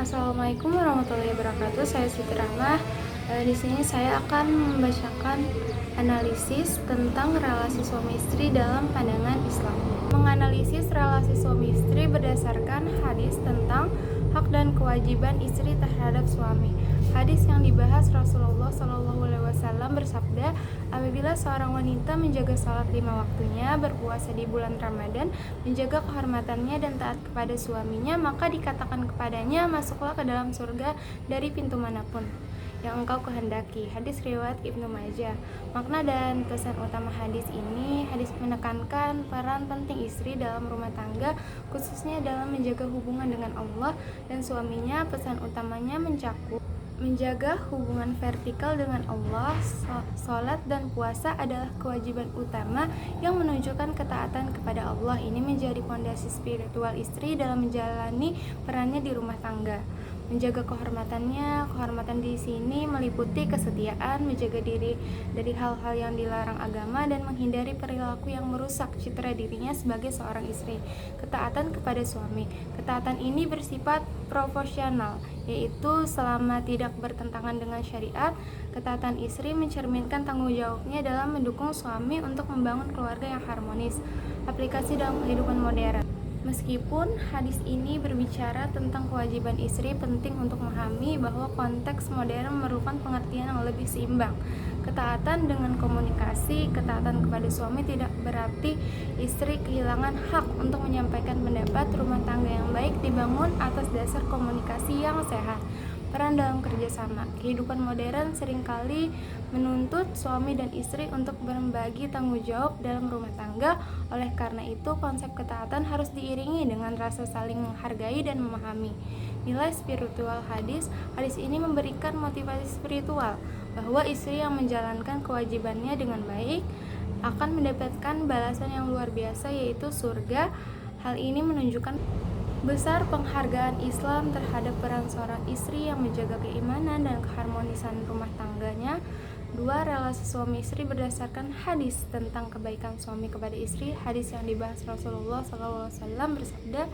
Assalamualaikum warahmatullahi wabarakatuh. Saya Siti Rahmah. Di sini saya akan membacakan analisis tentang relasi suami istri dalam pandangan Islam. Menganalisis relasi suami istri berdasarkan hadis tentang hak dan kewajiban istri terhadap suami. Hadis yang dibahas Rasulullah SAW bersabda, apabila seorang wanita menjaga salat 5 waktunya, berpuasa di bulan Ramadan, menjaga kehormatannya dan taat kepada suaminya, maka dikatakan kepadanya, masuklah ke dalam surga dari pintu manapun yang engkau kehendaki. Hadis riwayat Ibnu Majah. Makna dan pesan utama hadis ini, hadis menekankan peran penting istri dalam rumah tangga, khususnya dalam menjaga hubungan dengan Allah dan suaminya. Pesan utamanya mencakup menjaga hubungan vertikal dengan Allah. Salat dan puasa adalah kewajiban utama yang menunjukkan ketaatan kepada Allah. Ini menjadi fondasi spiritual istri dalam menjalani perannya di rumah tangga. Menjaga kehormatannya, kehormatan di sini meliputi kesetiaan, menjaga diri dari hal-hal yang dilarang agama, dan menghindari perilaku yang merusak citra dirinya sebagai seorang istri. Ketaatan kepada suami. Ketaatan ini bersifat proporsional, yaitu selama tidak bertentangan dengan syariat. Ketaatan istri mencerminkan tanggung jawabnya dalam mendukung suami untuk membangun keluarga yang harmonis. Aplikasi dalam kehidupan modern. Meskipun hadis ini berbicara tentang kewajiban istri, penting untuk memahami bahwa konteks modern merupakan pengertian yang lebih seimbang. Ketaatan dengan komunikasi. Ketaatan kepada suami tidak berarti istri kehilangan hak untuk menyampaikan pendapat. Rumah tangga yang baik dibangun atas dasar komunikasi yang sehat. Peran dalam kerjasama. Kehidupan modern seringkali menuntut suami dan istri untuk berbagi tanggung jawab dalam rumah tangga. Oleh karena itu, konsep ketaatan harus diiringi dengan rasa saling menghargai dan memahami. Nilai spiritual hadis. Hadis ini memberikan motivasi spiritual bahwa istri yang menjalankan kewajibannya dengan baik akan mendapatkan balasan yang luar biasa, yaitu surga. Hal ini menunjukkan besar penghargaan Islam terhadap peran seorang istri yang menjaga keimanan dan keharmonisan rumah tangganya. 2. Relasi suami istri berdasarkan hadis tentang kebaikan suami kepada istri. Hadis yang dibahas Rasulullah SAW bersabda,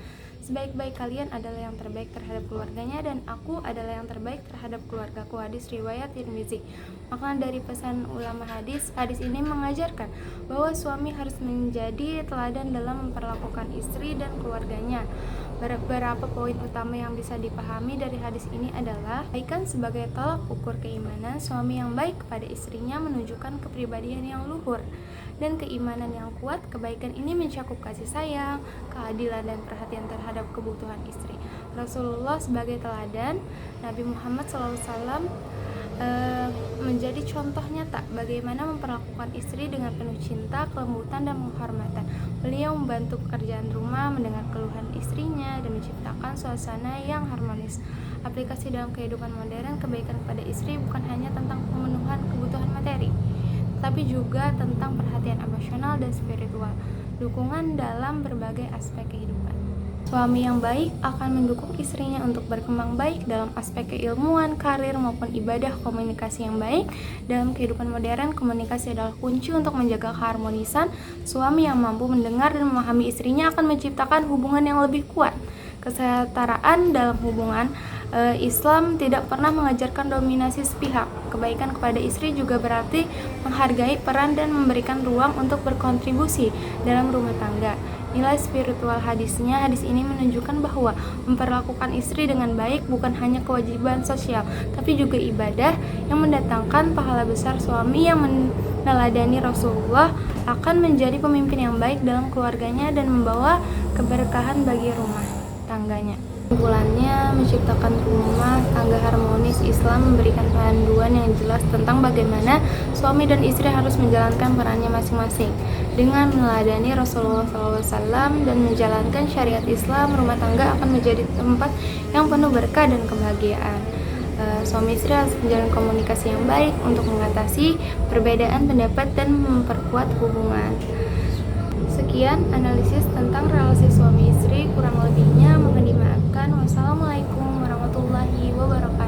sebaik-baik kalian adalah yang terbaik terhadap keluarganya, dan aku adalah yang terbaik terhadap keluargaku. Hadis riwayat Tirmizi. Makna dari pesan ulama hadis ini mengajarkan bahwa suami harus menjadi teladan dalam memperlakukan istri dan keluarganya. Beberapa poin utama yang bisa dipahami dari hadis ini adalah kebaikan sebagai tolak ukur keimanan. Suami yang baik kepada istrinya menunjukkan kepribadian yang luhur dan keimanan yang kuat. Kebaikan ini mencakup kasih sayang, keadilan, dan perhatian terhadap kebutuhan istri. Rasulullah sebagai teladan, Nabi Muhammad SAW menjadi contoh nyata bagaimana memperlakukan istri dengan penuh cinta, kelembutan, dan penghormatan. Beliau membantu pekerjaan rumah, mendengar keluhan istrinya, dan menciptakan suasana yang harmonis. Aplikasi dalam kehidupan modern. Kebaikan kepada istri bukan hanya tentang pemenuhan kebutuhan materi, tapi juga tentang perhatian emosional dan spiritual, dukungan dalam berbagai aspek kehidupan. Suami yang baik akan mendukung istrinya untuk berkembang baik dalam aspek keilmuan, karir, maupun ibadah. Komunikasi yang baik dalam kehidupan modern. Komunikasi adalah kunci untuk menjaga keharmonisan. Suami yang mampu mendengar dan memahami istrinya akan menciptakan hubungan yang lebih kuat. Kesetaraan dalam hubungan. Islam tidak pernah mengajarkan dominasi sepihak. Kebaikan kepada istri juga berarti menghargai peran dan memberikan ruang untuk berkontribusi dalam rumah tangga. Nilai spiritual hadisnya. Hadis ini menunjukkan bahwa memperlakukan istri dengan baik bukan hanya kewajiban sosial, tapi juga ibadah yang mendatangkan pahala besar. Suami yang meneladani Rasulullah akan menjadi pemimpin yang baik dalam keluarganya dan membawa keberkahan bagi rumah tangganya. Kesimpulannya, menciptakan rumah tangga harmonis. Islam memberikan panduan yang jelas tentang bagaimana suami dan istri harus menjalankan perannya masing-masing. Dengan meneladani Rasulullah SAW dan menjalankan syariat Islam, rumah tangga akan menjadi tempat yang penuh berkah dan kebahagiaan. Suami istri harus menjalin komunikasi yang baik untuk mengatasi perbedaan pendapat dan memperkuat hubungan. Sekian analisis tentang relasi suami istri, kurang lebihnya mohon dimaafkan. Wassalamualaikum warahmatullahi wabarakatuh.